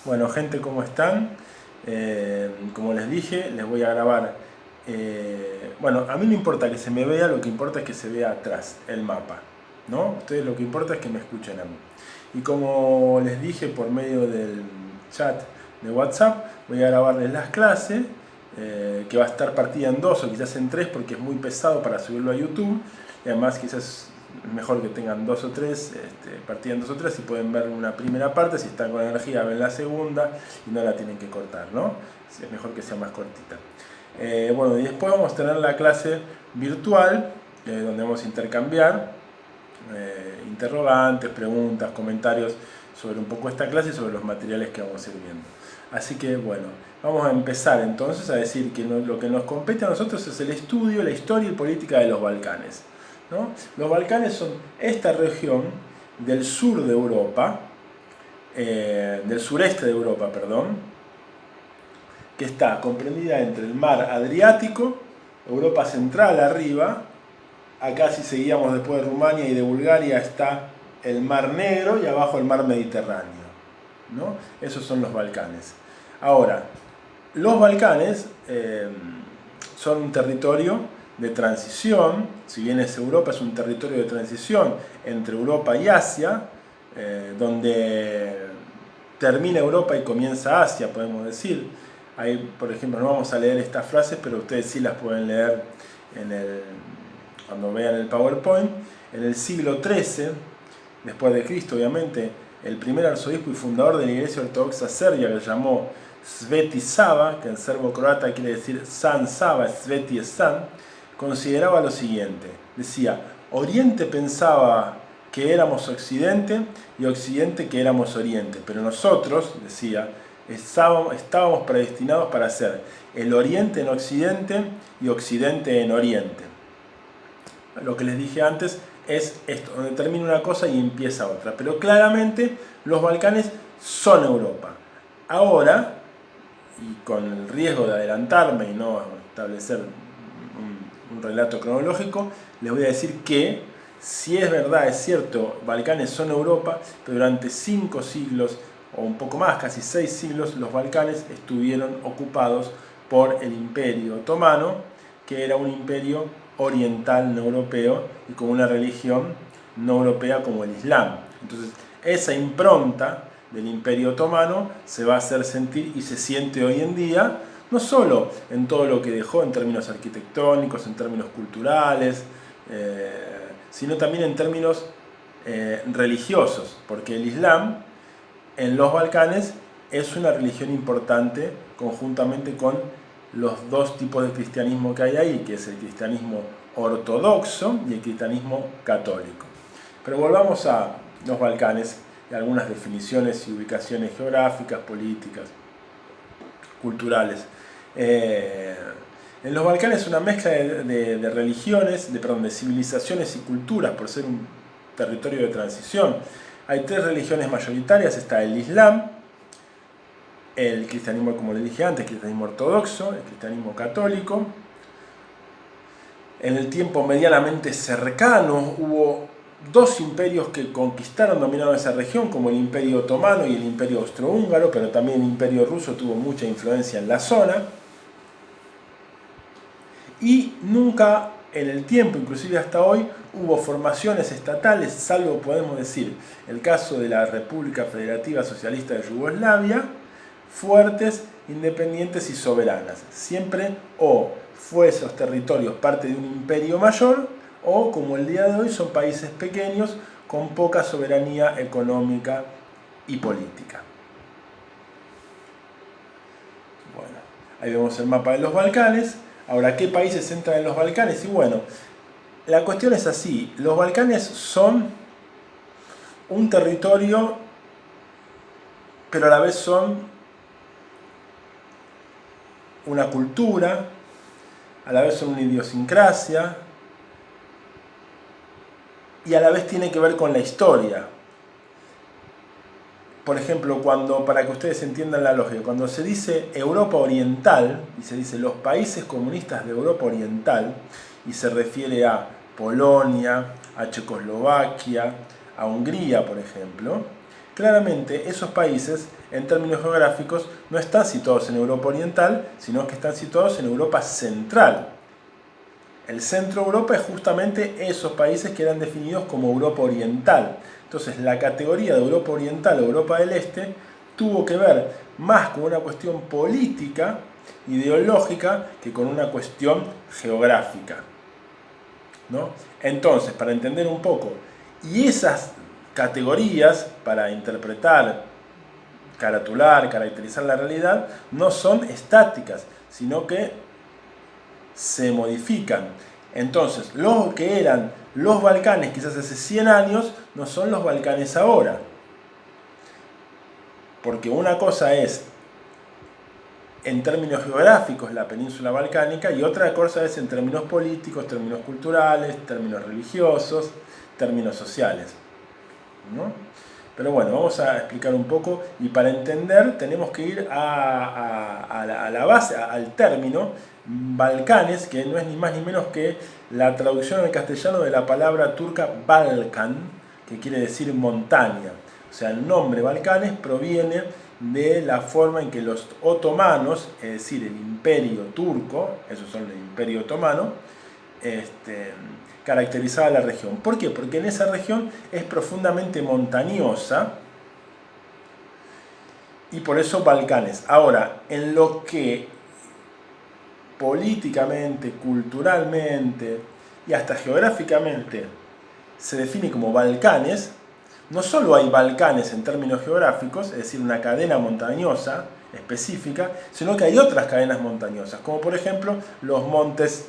Bueno, gente, ¿cómo están? Como les dije, les voy a grabar. Bueno, a mí no importa que se me vea, lo que importa es que se vea atrás, el mapa, ¿no? Ustedes lo que importa es que me escuchen a mí. Y como les dije por medio del chat de WhatsApp, voy a grabarles las clases, que va a estar partida en dos o quizás en tres porque es muy pesado para subirlo a YouTube. Y además quizás es mejor que tengan dos o tres, partida en dos o tres, y pueden ver una primera parte, si están con energía ven la segunda y no la tienen que cortar, ¿no? Es mejor que sea más cortita. Bueno, y después vamos a tener la clase virtual, donde vamos a intercambiar interrogantes, preguntas, comentarios sobre un poco esta clase y sobre los materiales que vamos a ir viendo. Así que bueno, vamos a empezar entonces a decir que lo que nos compete a nosotros es el estudio, la historia y política de los Balcanes, ¿no? Los Balcanes son esta región del sur de Europa, del sureste de Europa, perdón, que está comprendida entre el mar Adriático, Europa central arriba, acá si seguíamos después de Rumania y de Bulgaria está el mar Negro y abajo el mar Mediterráneo, ¿no? Esos son los Balcanes. Ahora, los Balcanes son un territorio de transición, si bien es Europa, es un territorio de transición entre Europa y Asia, donde termina Europa y comienza Asia, podemos decir. Ahí, por ejemplo, no vamos a leer estas frases, pero ustedes sí las pueden leer cuando vean el PowerPoint. En el siglo XIII, después de Cristo, obviamente, el primer arzobispo y fundador de la Iglesia Ortodoxa Serbia, que se llamó Sveti Sava, que en serbo-croata quiere decir San Sava, Sveti es San, consideraba lo siguiente. Decía, Oriente pensaba que éramos Occidente y Occidente que éramos Oriente, pero nosotros, decía, estábamos predestinados para ser el Oriente en Occidente y Occidente en Oriente. Lo que les dije antes es esto, donde termina una cosa y empieza otra, pero claramente los Balcanes son Europa. Ahora, y con el riesgo de adelantarme y no establecer un relato cronológico, les voy a decir que, si es verdad, es cierto, Balcanes son Europa, pero durante 5 siglos, o un poco más, casi 6 siglos, los Balcanes estuvieron ocupados por el Imperio Otomano, que era un imperio oriental no europeo y con una religión no europea como el Islam. Entonces, esa impronta del Imperio Otomano se va a hacer sentir y se siente hoy en día, no solo en todo lo que dejó en términos arquitectónicos, en términos culturales, sino también en términos religiosos, porque el Islam en los Balcanes es una religión importante conjuntamente con los dos tipos de cristianismo que hay ahí, que es el cristianismo ortodoxo y el cristianismo católico. Pero volvamos a los Balcanes y algunas definiciones y ubicaciones geográficas, políticas, culturales. En los Balcanes es una mezcla de religiones, de civilizaciones y culturas, por ser un territorio de transición. Hay 3 religiones mayoritarias, está el Islam, el cristianismo, como les dije antes, el cristianismo ortodoxo, el cristianismo católico. En el tiempo medianamente cercano hubo 2 imperios que conquistaron, dominaron esa región, como el Imperio Otomano y el Imperio Austrohúngaro, pero también el Imperio Ruso tuvo mucha influencia en la zona. Y nunca en el tiempo, inclusive hasta hoy, hubo formaciones estatales, salvo podemos decir el caso de la República Federativa Socialista de Yugoslavia, fuertes, independientes y soberanas. Siempre o fue esos territorios parte de un imperio mayor, o como el día de hoy son países pequeños con poca soberanía económica y política. Bueno, ahí vemos el mapa de los Balcanes. Ahora, ¿qué países entran en los Balcanes? Y bueno, la cuestión es así. Los Balcanes son un territorio, pero a la vez son una cultura, a la vez son una idiosincrasia, y a la vez tiene que ver con la historia. Por ejemplo, para que ustedes entiendan la lógica, cuando se dice Europa Oriental, y se dice los países comunistas de Europa Oriental, y se refiere a Polonia, a Checoslovaquia, a Hungría, por ejemplo, Claramente esos países, en términos geográficos, no están situados en Europa Oriental, sino que están situados en Europa Central. El centro de Europa es justamente esos países que eran definidos como Europa Oriental. Entonces la categoría de Europa Oriental o Europa del Este tuvo que ver más con una cuestión política, ideológica, que con una cuestión geográfica, ¿no? Entonces, para entender un poco, y esas categorías para interpretar, caratular, caracterizar la realidad, no son estáticas, sino que se modifican. Entonces, lo que eran los Balcanes quizás hace 100 años, no son los Balcanes ahora. Porque una cosa es, en términos geográficos, la península balcánica, y otra cosa es en términos políticos, términos culturales, términos religiosos, términos sociales, ¿no? Pero bueno, vamos a explicar un poco, y para entender tenemos que ir a la base, al término Balcanes, que no es ni más ni menos que la traducción al castellano de la palabra turca Balkan, que quiere decir montaña. O sea, el nombre Balcanes proviene de la forma en que los otomanos, es decir, el imperio turco, esos son el imperio otomano, caracterizaba la región. ¿Por qué? Porque en esa región es profundamente montañosa y por eso Balcanes. Ahora, en lo que políticamente, culturalmente y hasta geográficamente se define como Balcanes, no solo hay Balcanes en términos geográficos, es decir, una cadena montañosa específica, sino que hay otras cadenas montañosas, como por ejemplo los montes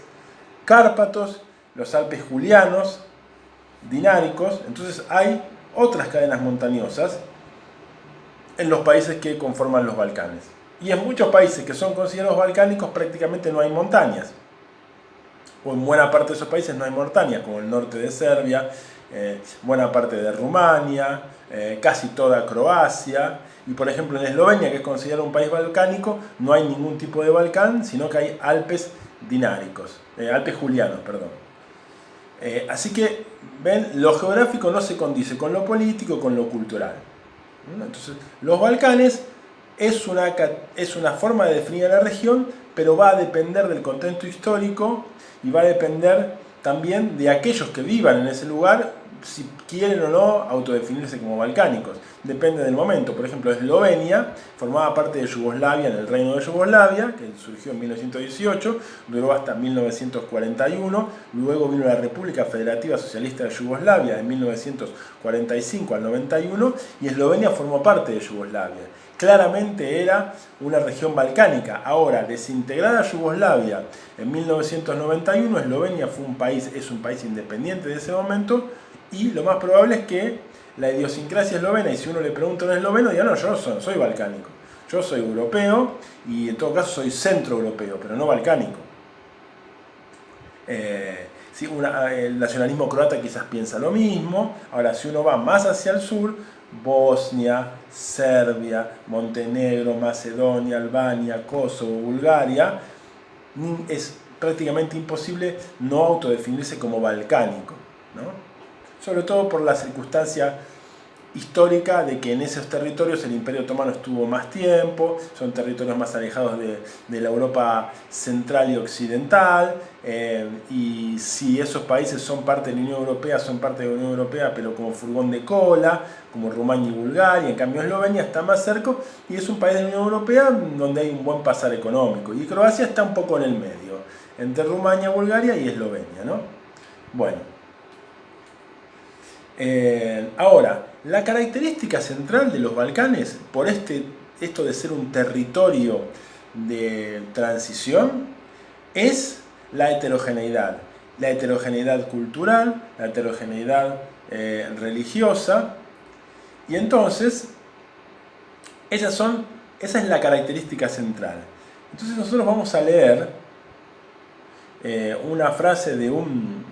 Cárpatos, los Alpes Julianos, Dináricos. Entonces hay otras cadenas montañosas en los países que conforman los Balcanes. Y en muchos países que son considerados balcánicos prácticamente no hay montañas. O en buena parte de esos países no hay montañas, como el norte de Serbia, buena parte de Rumania, casi toda Croacia. Y por ejemplo en Eslovenia, que es considerado un país balcánico, no hay ningún tipo de Balcán, sino que hay Alpes Dináricos, Alpes Julianos, perdón. Así que, ven, lo geográfico no se condice con lo político, con lo cultural. Entonces, los Balcanes es una forma de definir a la región, pero va a depender del contexto histórico y va a depender también de aquellos que vivan en ese lugar, si quieren o no autodefinirse como balcánicos. Depende del momento. Por ejemplo, Eslovenia formaba parte de Yugoslavia, en el Reino de Yugoslavia, que surgió en 1918, duró hasta 1941, luego vino la República Federativa Socialista de Yugoslavia de 1945 al 91, y Eslovenia formó parte de Yugoslavia. Claramente era una región balcánica. Ahora, desintegrada Yugoslavia en 1991, Eslovenia es un país independiente de ese momento, y lo más probable es que la idiosincrasia eslovena, y si uno le pregunta a un esloveno, diga, no, yo no soy balcánico, yo soy europeo, y en todo caso soy centroeuropeo, pero no balcánico. Sí, el nacionalismo croata quizás piensa lo mismo. Ahora, si uno va más hacia el sur, Bosnia, Serbia, Montenegro, Macedonia, Albania, Kosovo, Bulgaria, es prácticamente imposible no autodefinirse como balcánico, ¿no? Sobre todo por la circunstancia histórica de que en esos territorios el Imperio Otomano estuvo más tiempo, son territorios más alejados de la Europa central y occidental, y si esos países son parte de la Unión Europea, son parte de la Unión Europea, pero como furgón de cola, como Rumania y Bulgaria. En cambio Eslovenia está más cerca y es un país de la Unión Europea donde hay un buen pasar económico, y Croacia está un poco en el medio, entre Rumania, Bulgaria y Eslovenia, ¿no? Bueno. Ahora, la característica central de los Balcanes, por esto de ser un territorio de transición, es la heterogeneidad. La heterogeneidad cultural, la heterogeneidad religiosa, y entonces esa es la característica central. Entonces nosotros vamos a leer una frase de un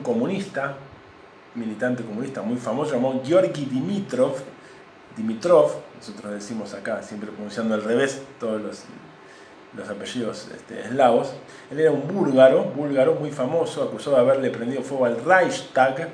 comunista, militante comunista muy famoso, llamado Georgi Dimitrov, nosotros decimos acá, siempre pronunciando al revés todos los apellidos eslavos. Él era un búlgaro muy famoso, acusado de haberle prendido fuego al Reichstag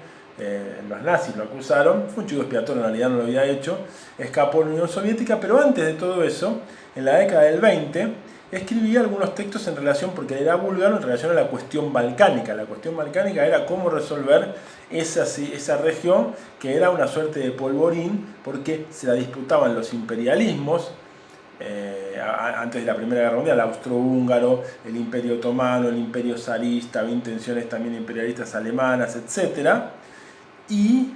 los nazis lo acusaron, fue un chivo expiatorio, en realidad no lo había hecho, escapó a la Unión Soviética, pero antes de todo eso, en la década del 20, escribía algunos textos en relación, porque él era búlgaro, en relación a la cuestión balcánica. La cuestión balcánica era cómo resolver esa región, que era una suerte de polvorín, porque se la disputaban los imperialismos, antes de la Primera Guerra Mundial, el austrohúngaro, el Imperio Otomano, el Imperio zarista, había intenciones también imperialistas alemanas, etc. Y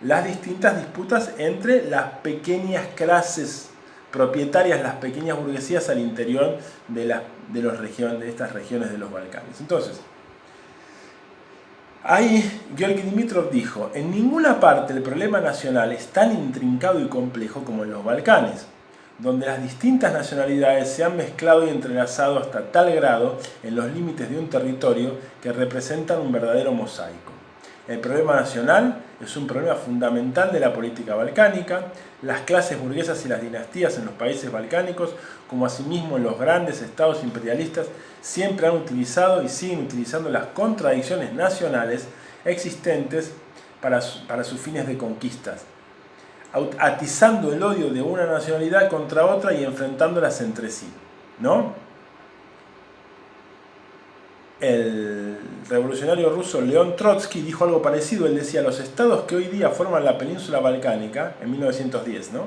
las distintas disputas entre las pequeñas clases propietarias, las pequeñas burguesías al interior de estas regiones de los Balcanes. Entonces, ahí Georgi Dimitrov dijo: en ninguna parte el problema nacional es tan intrincado y complejo como en los Balcanes, donde las distintas nacionalidades se han mezclado y entrelazado hasta tal grado en los límites de un territorio que representan un verdadero mosaico. El problema nacional es un problema fundamental de la política balcánica. Las clases burguesas y las dinastías en los países balcánicos, como asimismo en los grandes estados imperialistas, siempre han utilizado y siguen utilizando las contradicciones nacionales existentes para sus fines de conquistas, atizando el odio de una nacionalidad contra otra y enfrentándolas entre sí, ¿no? El revolucionario ruso León Trotsky dijo algo parecido. Él decía: los estados que hoy día forman la península balcánica, en 1910, ¿no?,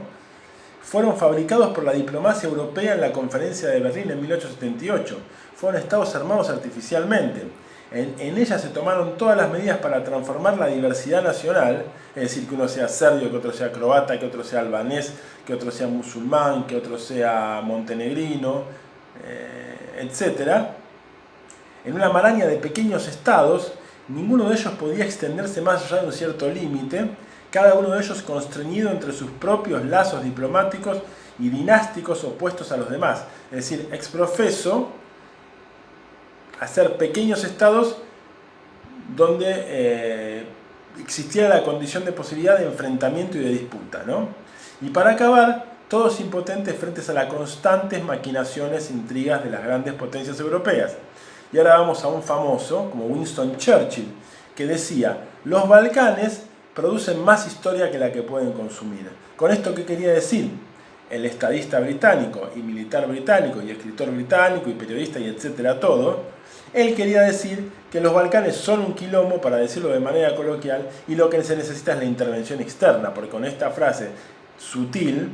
fueron fabricados por la diplomacia europea en la conferencia de Berlín en 1878. Fueron estados armados artificialmente. En ella se tomaron todas las medidas para transformar la diversidad nacional, es decir, que uno sea serbio, que otro sea croata, que otro sea albanés, que otro sea musulmán, que otro sea montenegrino, etc. En una maraña de pequeños estados, ninguno de ellos podía extenderse más allá de un cierto límite, cada uno de ellos constreñido entre sus propios lazos diplomáticos y dinásticos opuestos a los demás. Es decir, exprofeso, hacer pequeños estados donde existiera la condición de posibilidad de enfrentamiento y de disputa, ¿no? Y para acabar, todos impotentes frente a las constantes maquinaciones e intrigas de las grandes potencias europeas. Y ahora vamos a un famoso, como Winston Churchill, que decía: los Balcanes producen más historia que la que pueden consumir. ¿Con esto qué quería decir? El estadista británico y militar británico y escritor británico y periodista y etcétera, todo, él quería decir que los Balcanes son un quilombo, para decirlo de manera coloquial, y lo que se necesita es la intervención externa, porque con esta frase sutil,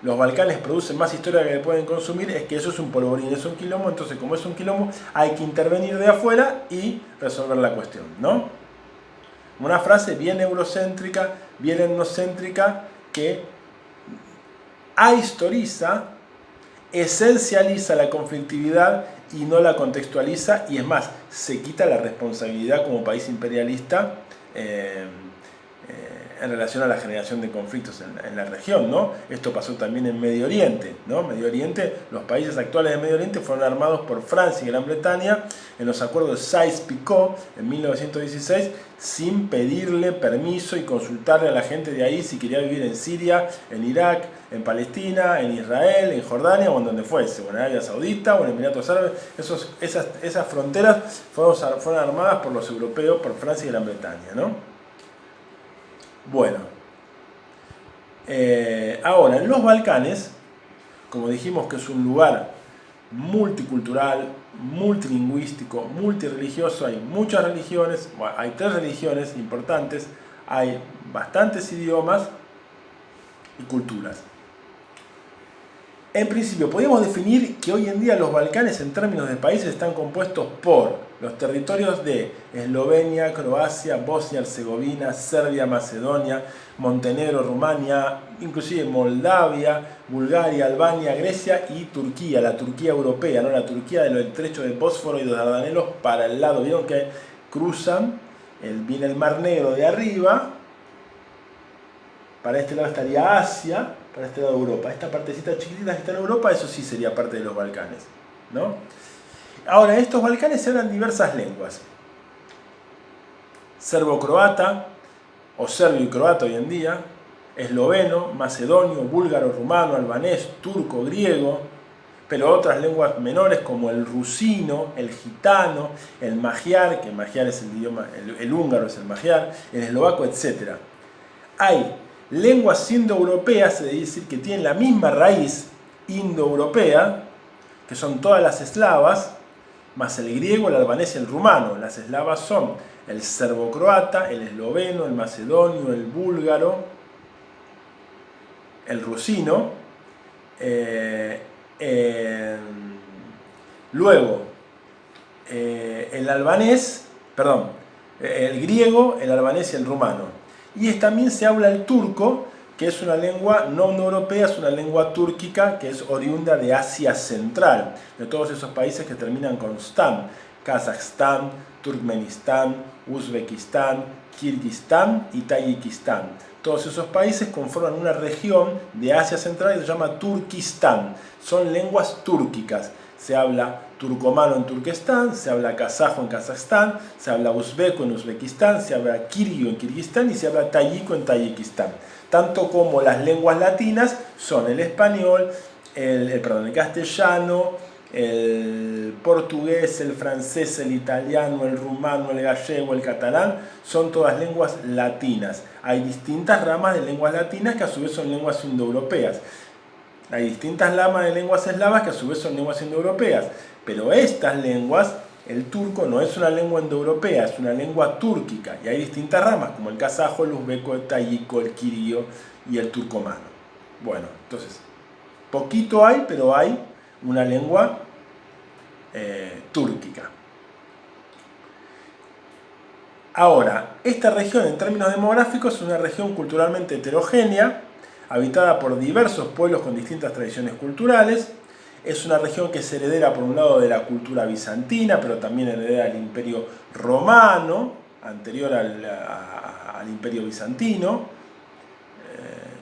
los Balcanes producen más historia que pueden consumir, es que eso es un polvorín, es un quilombo. Entonces, como es un quilombo, hay que intervenir de afuera y resolver la cuestión, ¿no? Una frase bien eurocéntrica, bien etnocéntrica, que ahistoriza, esencializa la conflictividad y no la contextualiza, y es más, se quita la responsabilidad como país imperialista en relación a la generación de conflictos en la región, ¿no? Esto pasó también en Medio Oriente, ¿no? Medio Oriente, los países actuales de Medio Oriente fueron armados por Francia y Gran Bretaña en los acuerdos de Sykes-Picot en 1916, sin pedirle permiso y consultarle a la gente de ahí si quería vivir en Siria, en Irak, en Palestina, en Israel, en Jordania o en donde fuese, o en Arabia Saudita o en Emiratos Árabes. Esas fronteras fueron armadas por los europeos, por Francia y Gran Bretaña, ¿no? Bueno, ahora en los Balcanes, como dijimos que es un lugar multicultural, multilingüístico, multirreligioso, hay muchas religiones, bueno, hay 3 religiones importantes, hay bastantes idiomas y culturas. En principio, podríamos definir que hoy en día los Balcanes en términos de países están compuestos por los territorios de Eslovenia, Croacia, Bosnia-Herzegovina, Serbia, Macedonia, Montenegro, Rumania, inclusive Moldavia, Bulgaria, Albania, Grecia y Turquía, la Turquía europea, ¿no? La Turquía del estrecho de Bósforo y de los Dardanelos para el lado. Vieron que cruzan, viene el Mar Negro de arriba, para este lado estaría Asia, para este lado Europa. Esta partecita chiquitita que está en Europa, eso sí sería parte de los Balcanes, ¿no? Ahora, en estos Balcanes se hablan diversas lenguas. Serbo-croata, o serbio y croata hoy en día, esloveno, macedonio, búlgaro, rumano, albanés, turco, griego, pero otras lenguas menores como el rusino, el gitano, el magiar, que el magiar es el idioma, el húngaro es el magiar, el eslovaco, etc. Hay lenguas indoeuropeas, es decir, que tienen la misma raíz indoeuropea, que son todas las eslavas, más el griego, el albanés y el rumano. Las eslavas son el serbo-croata, el esloveno, el macedonio, el búlgaro, el rusino. Luego, el albanés, perdón, el griego, el albanés y el rumano. Y también se habla el turco, que es una lengua no europea, es una lengua túrquica que es oriunda de Asia Central, de todos esos países que terminan con stan: Kazajstán, Turkmenistán, Uzbekistán, Kirguistán y Tayikistán. Todos esos países conforman una región de Asia Central que se llama Turquistán. Son lenguas túrquicas. Se habla turcomano en Turquestán, se habla kazajo en Kazajstán, se habla uzbeco en Uzbekistán, se habla kirguio en Kirguistán y se habla tayiko en Tayikistán. Tanto como las lenguas latinas son el español, el castellano, el portugués, el francés, el italiano, el rumano, el gallego, el catalán, son todas lenguas latinas. Hay distintas ramas de lenguas latinas que a su vez son lenguas indoeuropeas. Hay distintas ramas de lenguas eslavas que a su vez son lenguas indoeuropeas. Pero estas lenguas, el turco no es una lengua indoeuropea, es una lengua túrquica. Y hay distintas ramas, como el kazajo, el uzbeco, el tayiko, el kirio y el turcomano. Bueno, entonces, poquito hay, pero hay una lengua túrquica. Ahora, esta región en términos demográficos es una región culturalmente heterogénea, habitada por diversos pueblos con distintas tradiciones culturales. Es una región que es heredera por un lado de la cultura bizantina, pero también heredera del Imperio Romano, anterior al Imperio Bizantino.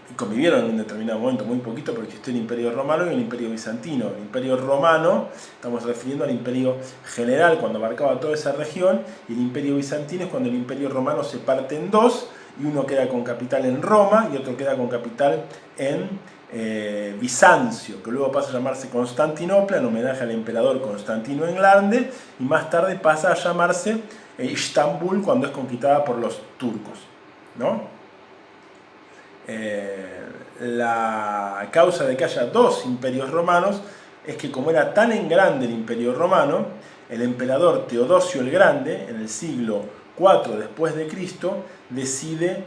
Y convivieron en un determinado momento, muy poquito, porque existió el Imperio Romano y el Imperio Bizantino. El Imperio Romano, estamos refiriendo al Imperio General, cuando abarcaba toda esa región, y el Imperio Bizantino es cuando el Imperio Romano se parte en dos, y uno queda con capital en Roma y otro queda con capital en Bizancio, que luego pasa a llamarse Constantinopla en homenaje al emperador Constantino el Grande, y más tarde pasa a llamarse Istambul cuando es conquistada por los turcos, ¿no? La causa de que haya dos imperios romanos es que, como era tan en grande el Imperio Romano, el emperador Teodosio el Grande, en el siglo IV después de Cristo, decide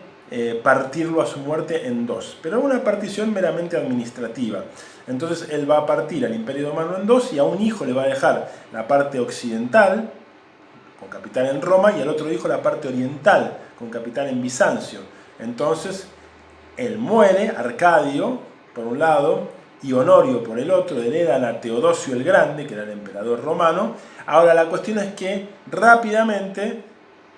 partirlo a su muerte en dos, pero una partición meramente administrativa. Entonces él va a partir al Imperio Romano en dos y a un hijo le va a dejar la parte occidental, con capital en Roma, y al otro hijo la parte oriental, con capital en Bizancio. Entonces él muere, Arcadio por un lado y Honorio por el otro, heredan a Teodosio el Grande, que era el emperador romano. Ahora la cuestión es que rápidamente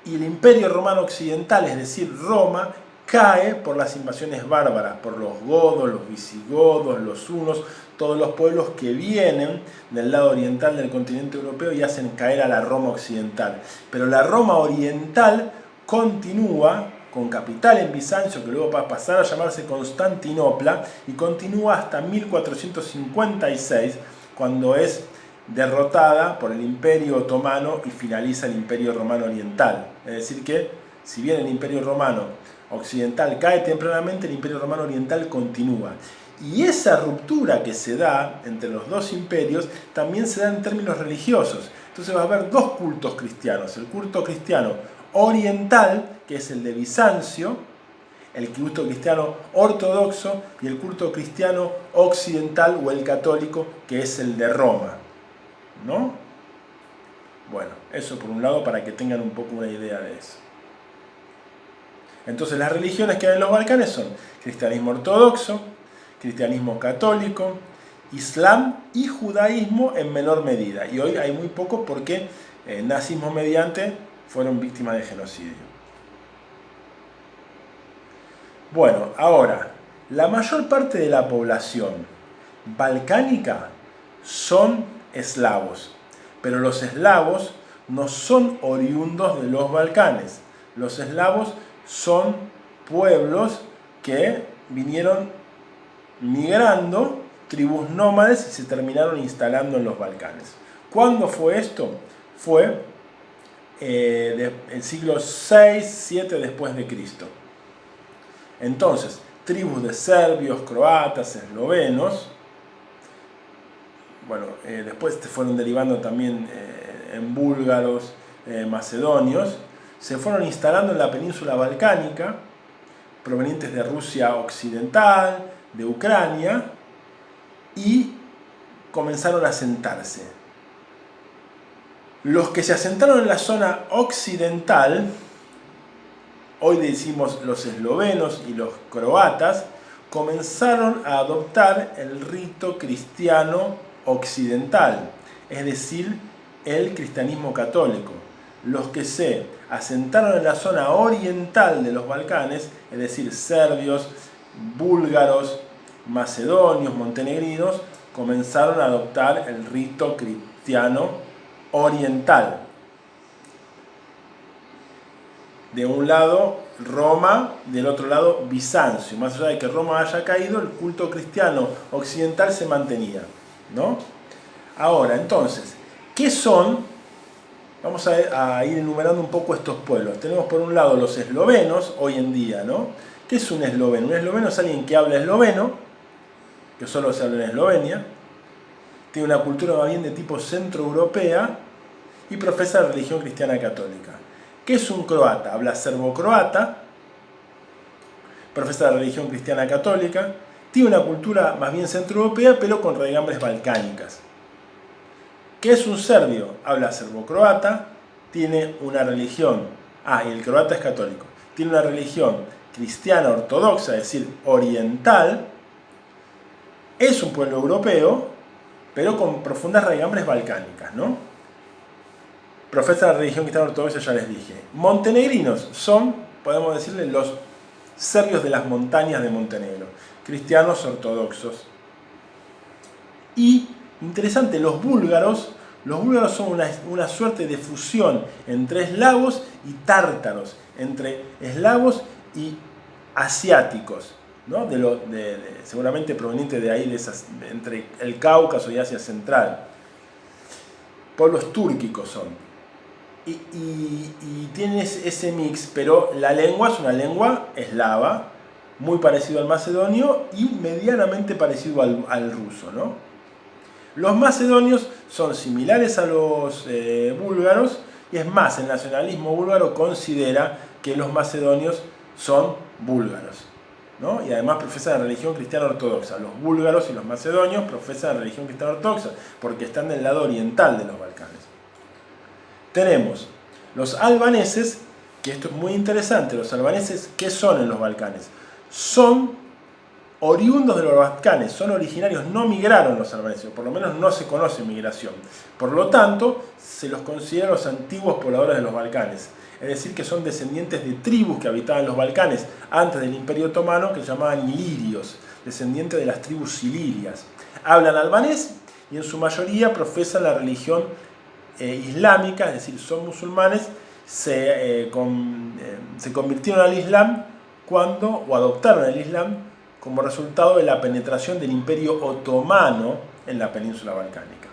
y el Imperio Romano Occidental, es decir, Roma, cae por las invasiones bárbaras, por los godos, los visigodos, los hunos, todos los pueblos que vienen del lado oriental del continente europeo y hacen caer a la Roma occidental. Pero la Roma oriental continúa con capital en Bizancio, que luego va a pasar a llamarse Constantinopla, y continúa hasta 1456, cuando es derrotada por el Imperio Otomano y finaliza el Imperio Romano Oriental. Es decir que, si bien el Imperio Romano Occidental cae tempranamente, el Imperio Romano Oriental continúa. Y esa ruptura que se da entre los dos imperios también se da en términos religiosos. Entonces va a haber dos cultos cristianos: el culto cristiano oriental, que es el de Bizancio, el culto cristiano ortodoxo, y el culto cristiano occidental o el católico, que es el de Roma, ¿no? Bueno, eso por un lado, para que tengan un poco una idea de eso. Entonces las religiones que hay en los Balcanes son cristianismo ortodoxo, cristianismo católico, islam y judaísmo en menor medida. Y hoy hay muy poco porque nazismo mediante fueron víctimas de genocidio. Bueno, ahora, la mayor parte de la población balcánica son eslavos, pero los eslavos no son oriundos de los Balcanes. Los eslavos son pueblos que vinieron migrando tribus nómades y se terminaron instalando en los Balcanes. ¿Cuándo fue esto? Fue el siglo 6-7 después de Cristo. Entonces, tribus de serbios, croatas, eslovenos, bueno, después se fueron derivando también en búlgaros, macedonios, se fueron instalando en la península balcánica, provenientes de Rusia occidental, de Ucrania, y comenzaron a asentarse. Los que se asentaron en la zona occidental, hoy decimos los eslovenos y los croatas, comenzaron a adoptar el rito cristiano occidental, es decir, el cristianismo católico. Los que se asentaron en la zona oriental de los Balcanes, es decir, serbios, búlgaros, macedonios, montenegrinos, comenzaron a adoptar el rito cristiano oriental. De un lado Roma, del otro lado Bizancio. Más allá de que Roma haya caído, el culto cristiano occidental se mantenía, ¿no? Ahora, entonces, ¿qué son? Vamos a ir enumerando un poco estos pueblos. Tenemos por un lado los eslovenos, hoy en día, ¿no? ¿Qué es un esloveno? Un esloveno es alguien que habla esloveno, que solo se habla en Eslovenia, tiene una cultura más bien de tipo centroeuropea y profesa la religión cristiana católica. ¿Qué es un croata? Habla serbo-croata, profesa la religión cristiana católica, tiene una cultura más bien centroeuropea pero con raigambres balcánicas. ¿Qué es un serbio? Habla serbo-croata, tiene una religión, y el croata es católico, tiene una religión cristiana ortodoxa, es decir, oriental, es un pueblo europeo, pero con profundas raigambres balcánicas, ¿no? Profesa la religión cristiana ortodoxa, ya les dije. Montenegrinos son, podemos decirle, los serbios de las montañas de Montenegro, cristianos ortodoxos. Y, interesante, los búlgaros son una suerte de fusión entre eslavos y tártaros, entre eslavos y asiáticos, ¿no? Seguramente proveniente de ahí, entre el Cáucaso y Asia Central. Pueblos túrquicos son. Y tienen ese mix, pero la lengua es una lengua eslava, muy parecido al macedonio y medianamente parecido al ruso, ¿no? Los macedonios son similares a los búlgaros, y es más, el nacionalismo búlgaro considera que los macedonios son búlgaros, ¿no? Y además profesan la religión cristiana ortodoxa. Los búlgaros y los macedonios profesan la religión cristiana ortodoxa porque están del lado oriental de los Balcanes. Tenemos los albaneses, que esto es muy interesante. Los albaneses, ¿qué son en los Balcanes? Son oriundos de los Balcanes, son originarios, no migraron los albaneses, por lo menos no se conoce migración. Por lo tanto, se los considera los antiguos pobladores de los Balcanes. Es decir, que son descendientes de tribus que habitaban los Balcanes antes del Imperio Otomano, que se llamaban ilirios, descendientes de las tribus silirias. Hablan albanés y en su mayoría profesan la religión islámica, es decir, son musulmanes, se convirtieron al Islam o adoptaron el Islam como resultado de la penetración del Imperio Otomano en la península balcánica.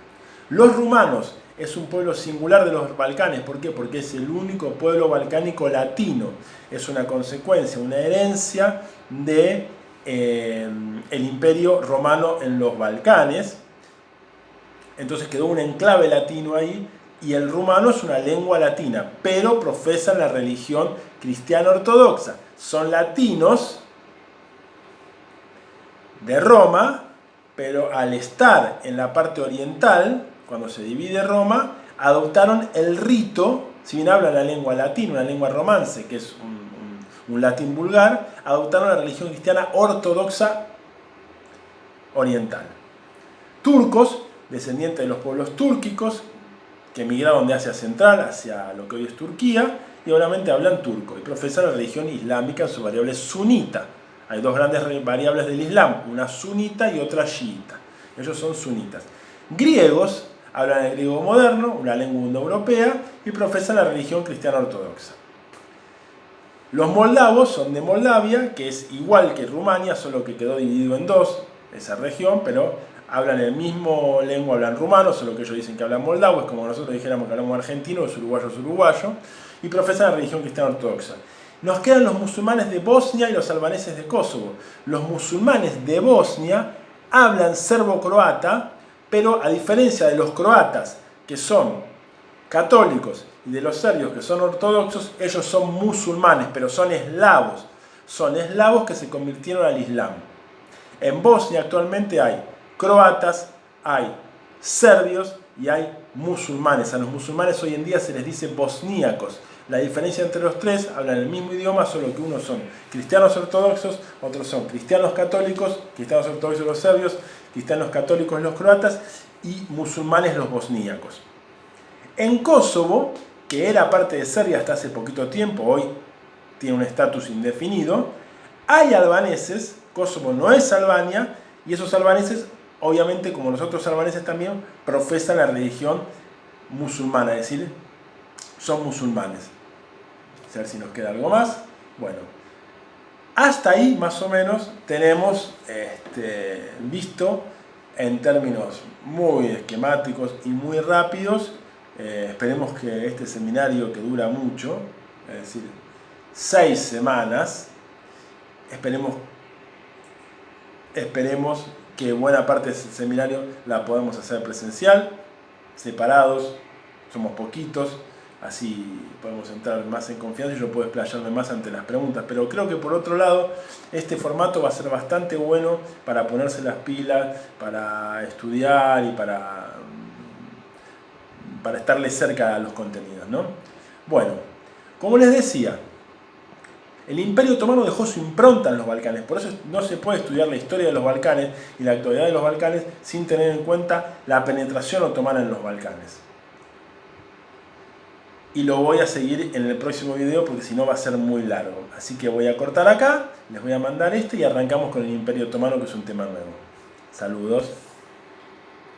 Los rumanos es un pueblo singular de los Balcanes. ¿Por qué? Porque es el único pueblo balcánico latino. Es una consecuencia, una herencia de el Imperio Romano en los Balcanes. Entonces quedó un enclave latino ahí, y el rumano es una lengua latina, pero profesan la religión cristiana ortodoxa. Son latinos de Roma, pero al estar en la parte oriental, cuando se divide Roma, adoptaron el rito, si bien hablan la lengua latina, una lengua romance, que es un latín vulgar, adoptaron la religión cristiana ortodoxa oriental. Turcos, descendientes de los pueblos túrquicos, que emigraron de Asia Central hacia lo que hoy es Turquía, y obviamente hablan turco, y profesan la religión islámica en su variable sunita. Hay dos grandes variables del Islam, una sunita y otra chiita. Ellos son sunitas. Griegos, hablan el griego moderno, una lengua indoeuropea, y profesan la religión cristiana ortodoxa. Los moldavos son de Moldavia, que es igual que Rumania, solo que quedó dividido en dos. esa región, pero hablan el mismo lengua, hablan rumano, solo que ellos dicen que hablan moldavo, es como nosotros dijéramos que hablamos argentino, es uruguayo, y profesan la religión cristiana ortodoxa. Nos quedan los musulmanes de Bosnia y los albaneses de Kosovo. Los musulmanes de Bosnia hablan serbo-croata, pero a diferencia de los croatas, que son católicos, y de los serbios, que son ortodoxos, ellos son musulmanes, pero son eslavos. Son eslavos que se convirtieron al Islam. En Bosnia actualmente hay croatas, hay serbios y hay musulmanes. A los musulmanes hoy en día se les dice bosníacos. La diferencia entre los tres, hablan el mismo idioma, solo que unos son cristianos ortodoxos, otros son cristianos católicos, cristianos ortodoxos los serbios, cristianos católicos los croatas y musulmanes los bosníacos. En Kosovo, que era parte de Serbia hasta hace poquito tiempo, hoy tiene un estatus indefinido, hay albaneses. Kosovo no es Albania, y esos albaneses, obviamente como los otros albaneses también, profesan la religión musulmana, es decir, son musulmanes. A ver si nos queda algo más. Bueno, hasta ahí más o menos tenemos visto en términos muy esquemáticos y muy rápidos. Esperemos que este seminario, que dura mucho, es decir, 6 semanas, esperemos que buena parte de ese seminario la podamos hacer presencial, separados, somos poquitos, así podemos entrar más en confianza y yo puedo explayarme más ante las preguntas. Pero creo que por otro lado, este formato va a ser bastante bueno para ponerse las pilas, para estudiar y para estarle cerca a los contenidos, ¿no? Bueno, como les decía, el Imperio Otomano dejó su impronta en los Balcanes, por eso no se puede estudiar la historia de los Balcanes y la actualidad de los Balcanes sin tener en cuenta la penetración otomana en los Balcanes. Y lo voy a seguir en el próximo video porque si no va a ser muy largo. Así que voy a cortar acá, les voy a mandar y arrancamos con el Imperio Otomano, que es un tema nuevo. Saludos.